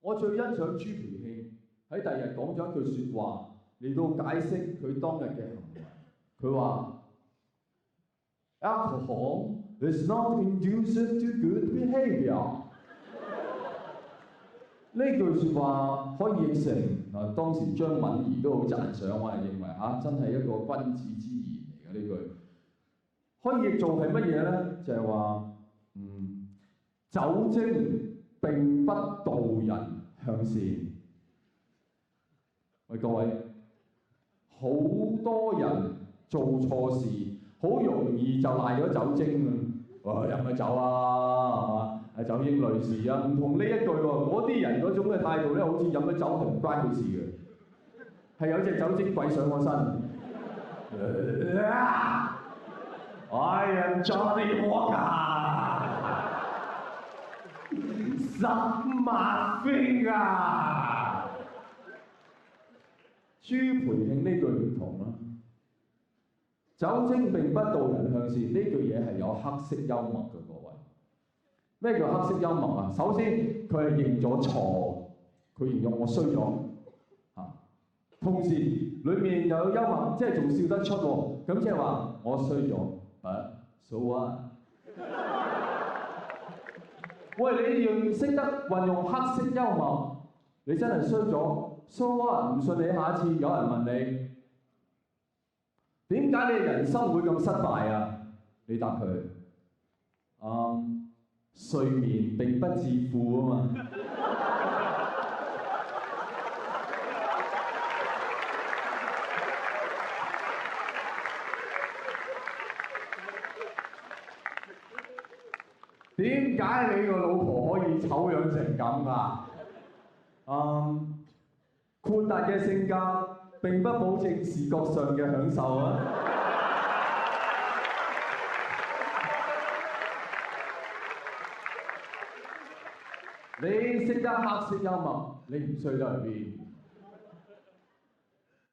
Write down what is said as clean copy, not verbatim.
我最欣賞朱培慶喺第二日講咗一句説話嚟到解釋佢當日嘅行為。佢話：Alcohol is not conducive to good behaviour。呢句説話可以譯成嗱，當時張敏儀都好讚賞，我係認為真係一個君子之言嚟嘅呢句。可以譯做係乜嘢咧？就係話，酒精並不導人向善。喂，各位，好多人做錯事，好容易就賴咗酒精啊！飲咗酒啊，係嘛？係酒精類事啊，唔同呢一句喎。嗰啲人嗰種嘅態度咧，好似飲咗酒係唔關佢事嘅，係有隻酒精鬼上我身。I am Johnny Walker， suck my finger。朱培慶呢句唔同啦，酒精並不導人向善呢句嘢係有黑色幽默嘅，各位。咩叫黑色幽默啊？首先佢係認咗錯，佢認咗我衰咗嚇，同時裡面又有幽默，即係仲笑得出喎。咁即係話我衰咗，but so what？喂，你要識得運用黑色幽默，你真係衰咗。So what？唔信你下一次有人問你點解你人生會咁失敗啊？你答佢睡眠並不致富啊嘛。點解你個老婆可以醜樣成咁㗎？豁達嘅性格並不保證視覺上嘅享受啊！你識得黑色幽默，你唔衰得去邊？